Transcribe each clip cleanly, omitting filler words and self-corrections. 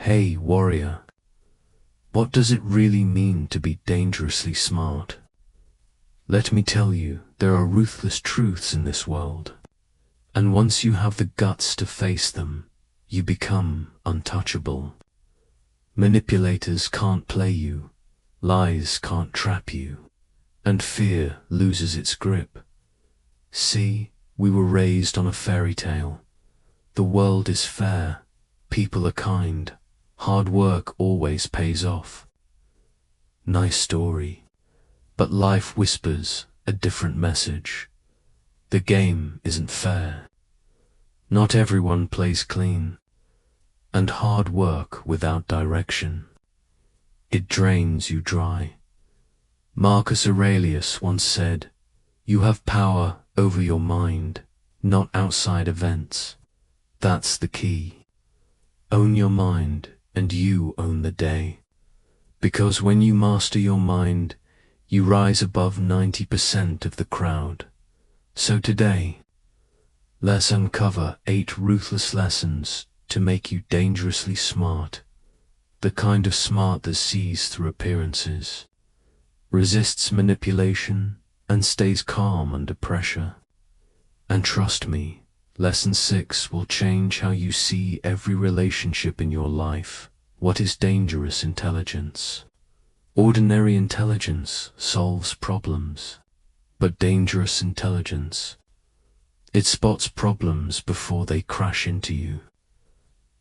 Hey, warrior, what does it really mean to be dangerously smart? Let me tell you, there are ruthless truths in this world, and once you have the guts to face them, you become untouchable. Manipulators can't play you, lies can't trap you, and fear loses its grip. See, we were raised on a fairy tale. The world is fair, people are kind, hard work always pays off. Nice story, but life whispers a different message. The game isn't fair. Not everyone plays clean, and hard work without direction, it drains you dry. Marcus Aurelius once said, "You have power over your mind, not outside events." That's the key. Own your mind, and you own the day. Because when you master your mind, you rise above 90% of the crowd. So today, let's uncover 8 ruthless lessons to make you dangerously smart. The kind of smart that sees through appearances, resists manipulation, and stays calm under pressure. And trust me, Lesson 6 will change how you see every relationship in your life. What is dangerous intelligence? Ordinary intelligence solves problems, but dangerous intelligence, it spots problems before they crash into you.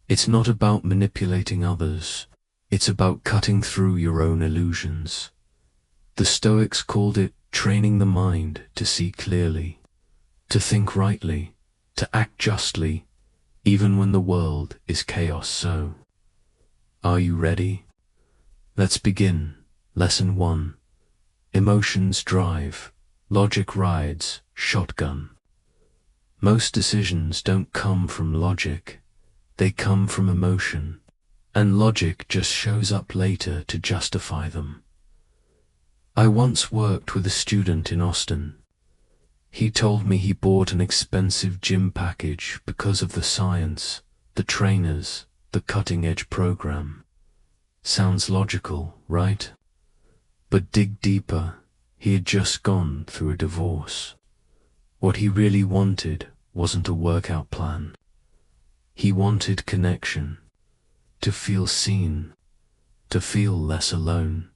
It's not about manipulating others, it's about cutting through your own illusions. The Stoics called it training the mind to see clearly, to think rightly, to act justly, even when the world is chaos. So, are you ready? Let's begin. Lesson 1. Emotions drive, logic rides shotgun. Most decisions don't come from logic, they come from emotion, and logic just shows up later to justify them. I once worked with a student in Austin. He told me he bought an expensive gym package because of the science, the trainers, the cutting-edge program. Sounds logical, right? But dig deeper, he had just gone through a divorce. What he really wanted wasn't a workout plan. He wanted connection, to feel seen, to feel less alone.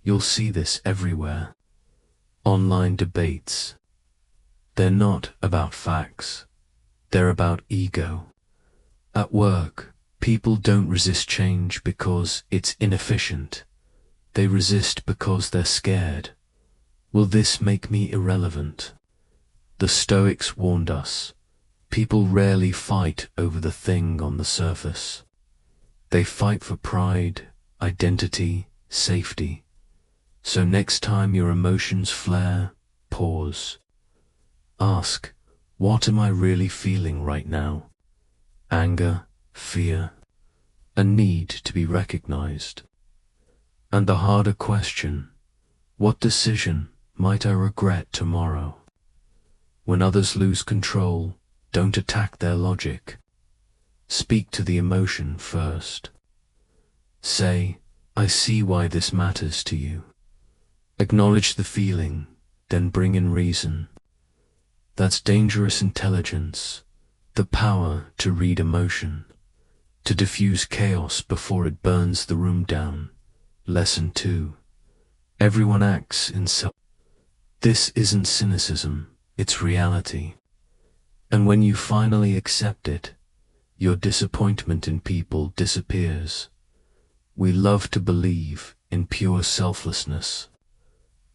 You'll see this everywhere. Online debates. They're not about facts, they're about ego. At work, people don't resist change because it's inefficient. They resist because they're scared. Will this make me irrelevant? The Stoics warned us, people rarely fight over the thing on the surface. They fight for pride, identity, safety. So next time your emotions flare, pause. Ask, what am I really feeling right now? Anger, fear, a need to be recognized. And the harder question, what decision might I regret tomorrow? When others lose control, don't attack their logic. Speak to the emotion first. Say, I see why this matters to you. Acknowledge the feeling, then bring in reason. That's dangerous intelligence, the power to read emotion, to diffuse chaos before it burns the room down. Lesson 2. Everyone acts in self. This isn't cynicism, it's reality. And when you finally accept it, your disappointment in people disappears. We love to believe in pure selflessness,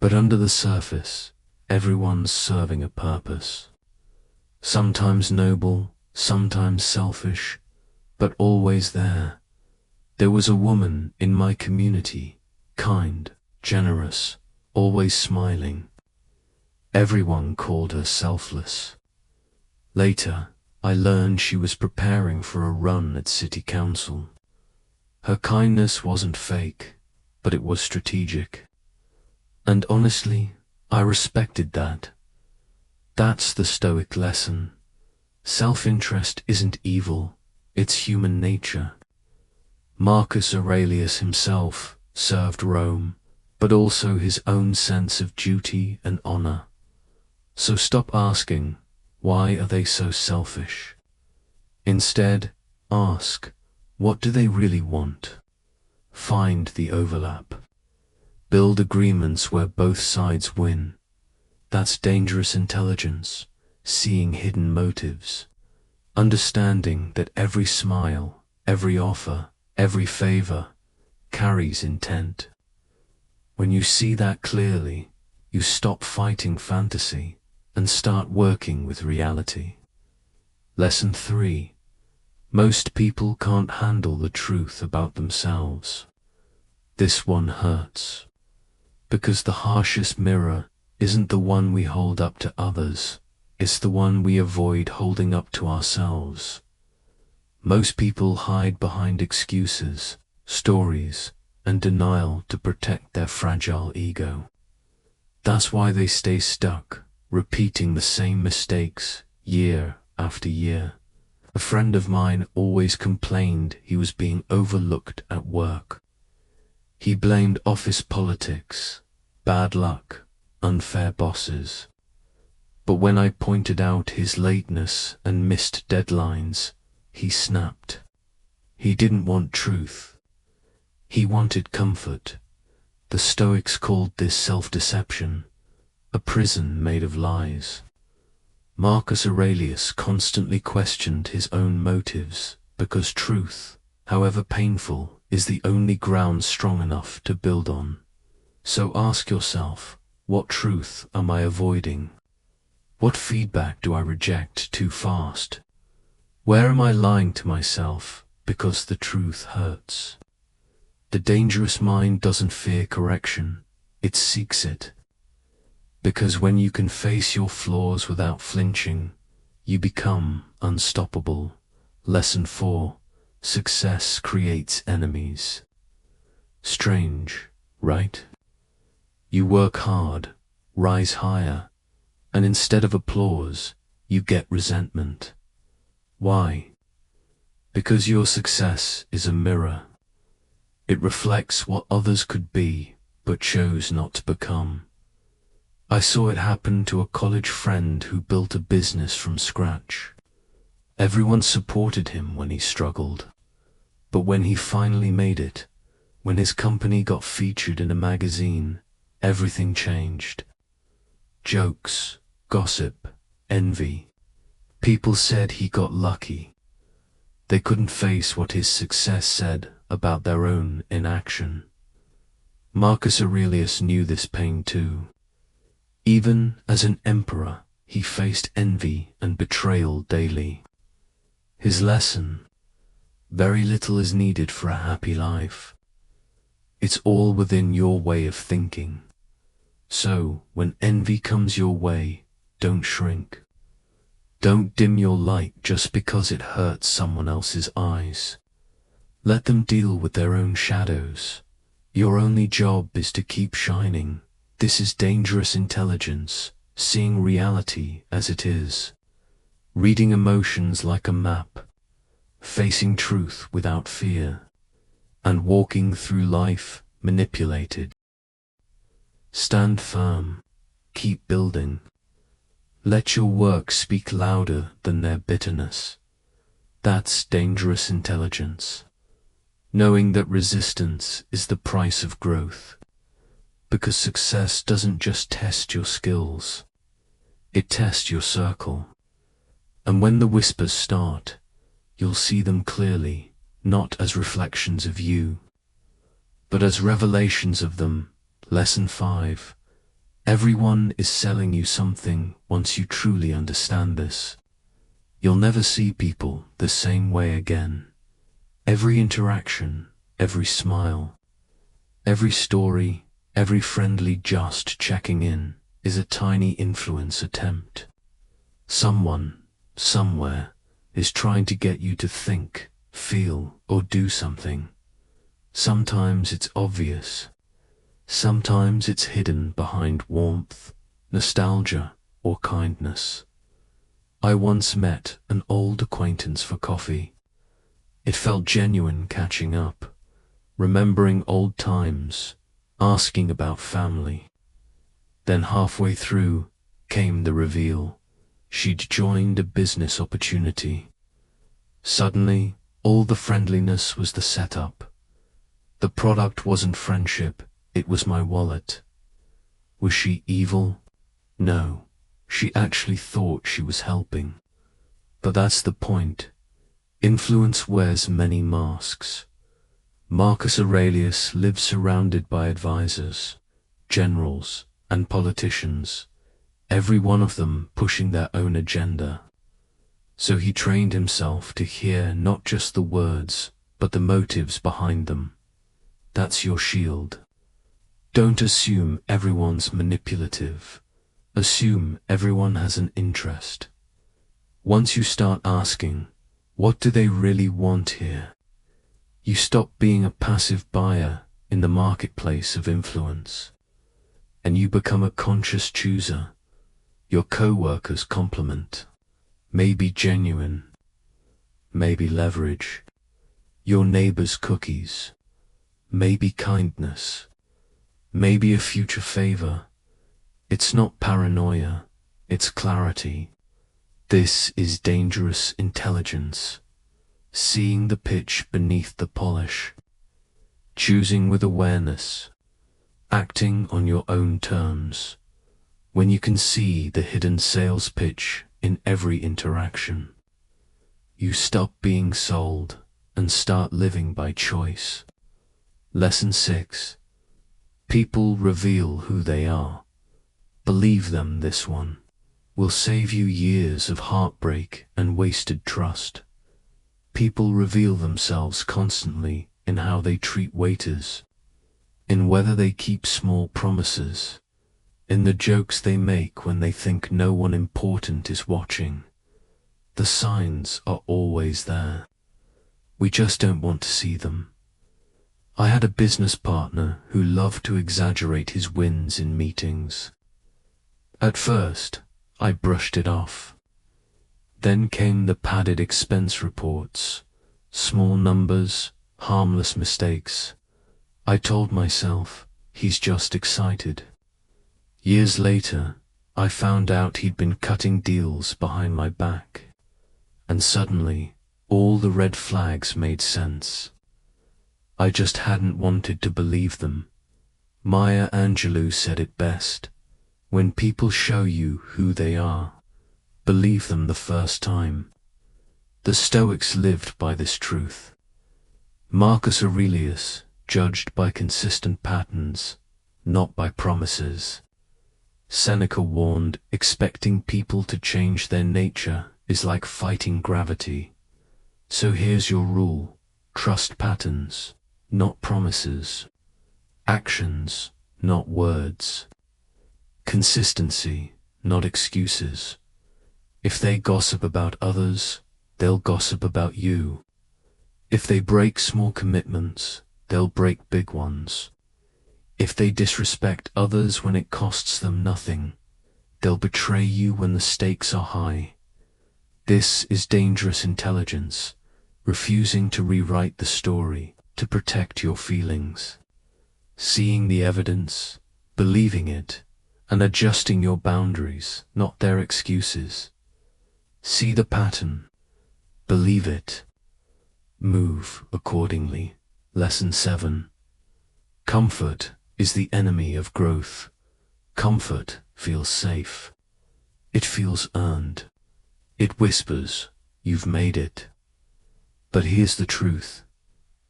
but under the surface, everyone's serving a purpose. Sometimes noble, sometimes selfish, but always there. There was a woman in my community, kind, generous, always smiling. Everyone called her selfless. Later, I learned she was preparing for a run at city council. Her kindness wasn't fake, but it was strategic. And honestly, I respected that. That's the Stoic lesson. Self-interest isn't evil, it's human nature. Marcus Aurelius himself served Rome, but also his own sense of duty and honor. So stop asking, why are they so selfish? Instead, ask, what do they really want? Find the overlap. Build agreements where both sides win. That's dangerous intelligence, seeing hidden motives, understanding that every smile, every offer, every favor carries intent. When you see that clearly, you stop fighting fantasy and start working with reality. Lesson 3. Most people can't handle the truth about themselves. This one hurts, because the harshest mirror isn't the one we hold up to others, it's the one we avoid holding up to ourselves. Most people hide behind excuses, stories, and denial to protect their fragile ego. That's why they stay stuck, repeating the same mistakes year after year. A friend of mine always complained he was being overlooked at work. He blamed office politics, bad luck, unfair bosses. But when I pointed out his lateness and missed deadlines, he snapped. He didn't want truth. He wanted comfort. The Stoics called this self-deception, a prison made of lies. Marcus Aurelius constantly questioned his own motives, because truth, however painful, is the only ground strong enough to build on. So ask yourself, what truth am I avoiding? What feedback do I reject too fast? Where am I lying to myself because the truth hurts? The dangerous mind doesn't fear correction, it seeks it. Because when you can face your flaws without flinching, you become unstoppable. Lesson 4. Success creates enemies. Strange, right? You work hard, rise higher, and instead of applause, you get resentment. Why? Because your success is a mirror. It reflects what others could be, but chose not to become. I saw it happen to a college friend who built a business from scratch. Everyone supported him when he struggled. But when he finally made it, when his company got featured in a magazine, everything changed. Jokes, gossip, envy. People said he got lucky. They couldn't face what his success said about their own inaction. Marcus Aurelius knew this pain too. Even as an emperor, he faced envy and betrayal daily. His lesson: very little is needed for a happy life. It's all within your way of thinking. So, when envy comes your way, don't shrink. Don't dim your light just because it hurts someone else's eyes. Let them deal with their own shadows. Your only job is to keep shining. This is dangerous intelligence, seeing reality as it is, reading emotions like a map, facing truth without fear, and walking through life manipulated. Stand firm, keep building. Let your work speak louder than their bitterness. That's dangerous intelligence, knowing that resistance is the price of growth. Because success doesn't just test your skills, it tests your circle. And when the whispers start, you'll see them clearly, not as reflections of you, but as revelations of them. Lesson 5. Everyone is selling you something once you truly understand this. You'll never see people the same way again. Every interaction, every smile, every story, every friendly just checking in is a tiny influence attempt. Someone, somewhere, is trying to get you to think, feel, or do something. Sometimes it's obvious. Sometimes it's hidden behind warmth, nostalgia, or kindness. I once met an old acquaintance for coffee. It felt genuine catching up, remembering old times, asking about family. Then halfway through came the reveal. She'd joined a business opportunity. Suddenly, all the friendliness was the setup. The product wasn't friendship, it was my wallet. Was she evil? No, she actually thought she was helping. But that's the point. Influence wears many masks. Marcus Aurelius lived surrounded by advisors, generals, and politicians, every one of them pushing their own agenda. So he trained himself to hear not just the words, but the motives behind them. That's your shield. Don't assume everyone's manipulative. Assume everyone has an interest. Once you start asking, what do they really want here? You stop being a passive buyer in the marketplace of influence, and you become a conscious chooser. Your co-workers' compliment may be genuine, maybe leverage. Your neighbor's cookies, maybe kindness, maybe a future favor. It's not paranoia, it's clarity. This is dangerous intelligence, seeing the pitch beneath the polish, choosing with awareness, acting on your own terms. When you can see the hidden sales pitch in every interaction, you stop being sold and start living by choice. Lesson 6. People reveal who they are. Believe them. This one will save you years of heartbreak and wasted trust. People reveal themselves constantly in how they treat waiters, in whether they keep small promises, in the jokes they make when they think no one important is watching. The signs are always there. We just don't want to see them. I had a business partner who loved to exaggerate his wins in meetings. At first, I brushed it off. Then came the padded expense reports, small numbers, harmless mistakes. I told myself, he's just excited. Years later, I found out he'd been cutting deals behind my back. And suddenly, all the red flags made sense. I just hadn't wanted to believe them. Maya Angelou said it best. When people show you who they are, believe them the first time. The Stoics lived by this truth. Marcus Aurelius judged by consistent patterns, not by promises. Seneca warned, expecting people to change their nature is like fighting gravity. So here's your rule: trust patterns, not promises. Actions, not words. Consistency, not excuses. If they gossip about others, they'll gossip about you. If they break small commitments, they'll break big ones. If they disrespect others when it costs them nothing, they'll betray you when the stakes are high. This is dangerous intelligence, refusing to rewrite the story to protect your feelings. Seeing the evidence, believing it, and adjusting your boundaries, not their excuses. See the pattern, believe it, move accordingly. Lesson 7. Comfort is the enemy of growth. Comfort feels safe. It feels earned. It whispers, you've made it. But here's the truth.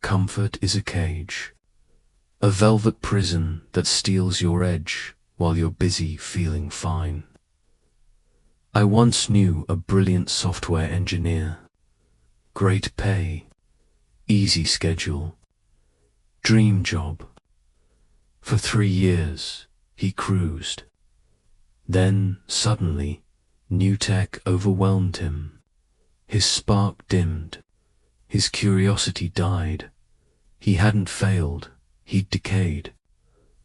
Comfort is a cage. A velvet prison that steals your edge while you're busy feeling fine. I once knew a brilliant software engineer. Great pay, easy schedule, dream job. For 3 years, he cruised. Then, suddenly, new tech overwhelmed him. His spark dimmed. His curiosity died. He hadn't failed, he'd decayed.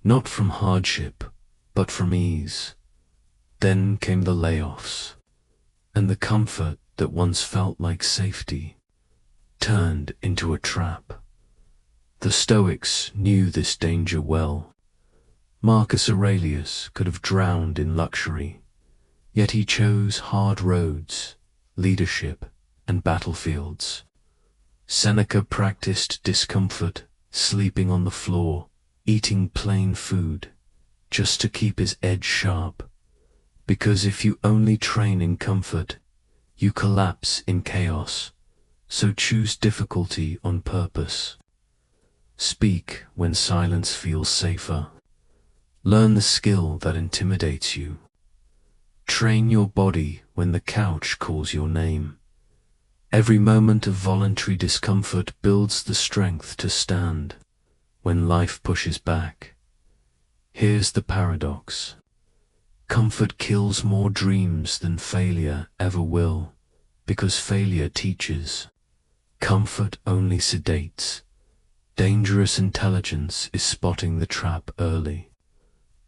Not from hardship, but from ease. Then came the layoffs, and the comfort that once felt like safety turned into a trap. The Stoics knew this danger well. Marcus Aurelius could have drowned in luxury, yet he chose hard roads, leadership, and battlefields. Seneca practiced discomfort, sleeping on the floor, eating plain food, just to keep his edge sharp. Because if you only train in comfort, you collapse in chaos, so choose difficulty on purpose. Speak when silence feels safer. Learn the skill that intimidates you. Train your body when the couch calls your name. Every moment of voluntary discomfort builds the strength to stand when life pushes back. Here's the paradox. Comfort kills more dreams than failure ever will, because failure teaches. Comfort only sedates. Dangerous intelligence is spotting the trap early,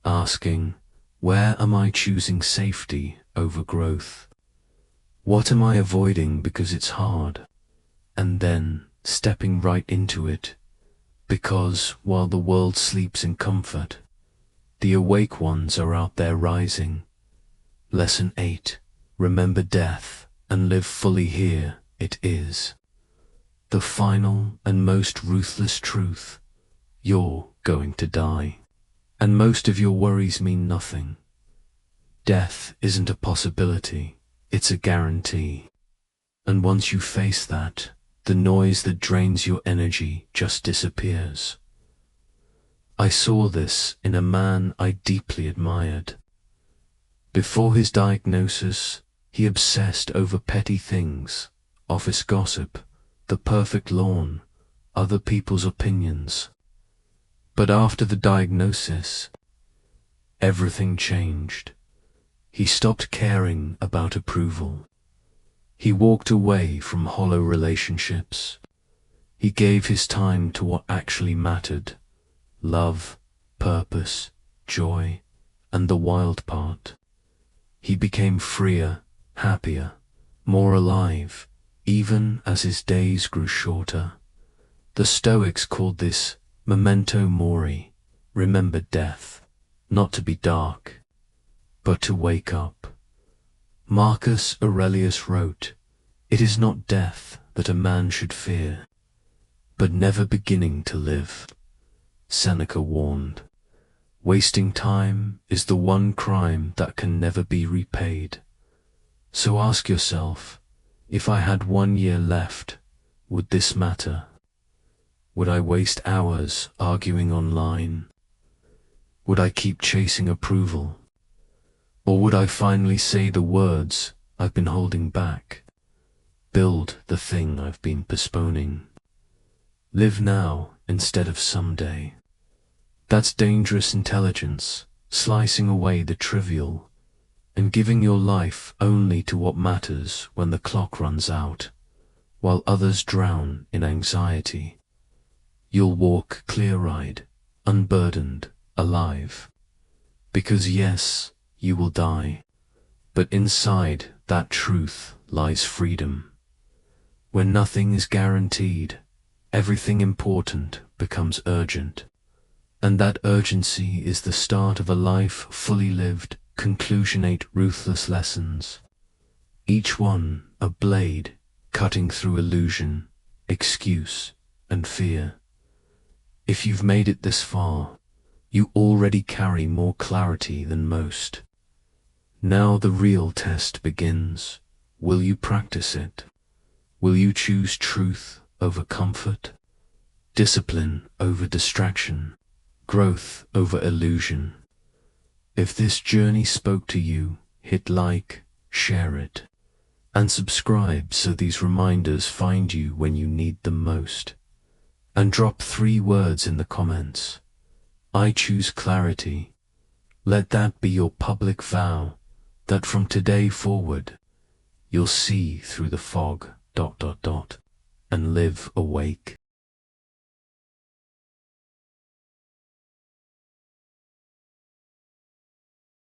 asking, where am I choosing safety over growth? What am I avoiding because it's hard? And then stepping right into it, because while the world sleeps in comfort, the awake ones are out there rising. Lesson 8. Remember death and live fully here. It is the final and most ruthless truth. You're going to die, and most of your worries mean nothing. Death isn't a possibility, it's a guarantee. And once you face that, the noise that drains your energy just disappears. I saw this in a man I deeply admired. Before his diagnosis, he obsessed over petty things, office gossip, the perfect lawn, other people's opinions. But after the diagnosis, everything changed. He stopped caring about approval. He walked away from hollow relationships. He gave his time to what actually mattered: love, purpose, joy, and the wild part. He became freer, happier, more alive, even as his days grew shorter. The Stoics called this memento mori, remember death, not to be dark, but to wake up. Marcus Aurelius wrote, "It is not death that a man should fear, but never beginning to live." Seneca warned, wasting time is the one crime that can never be repaid. So ask yourself, if I had 1 year left, would this matter? Would I waste hours arguing online? Would I keep chasing approval? Or would I finally say the words I've been holding back? Build the thing I've been postponing. Live now instead of someday. That's dangerous intelligence, slicing away the trivial and giving your life only to what matters when the clock runs out, while others drown in anxiety. You'll walk clear-eyed, unburdened, alive. Because yes, you will die, but inside that truth lies freedom. When nothing is guaranteed, everything important becomes urgent. And that urgency is the start of a life fully lived. Conclusion 8 Ruthless lessons. Each one a blade cutting through illusion, excuse, and fear. If you've made it this far, you already carry more clarity than most. Now the real test begins. Will you practice it? Will you choose truth over comfort? Discipline over distraction? Growth over illusion? If this journey spoke to you, hit like, share it, and subscribe so these reminders find you when you need them most. And drop 3 words in the comments. I choose clarity. Let that be your public vow, that from today forward, you'll see through the fog, and live awake.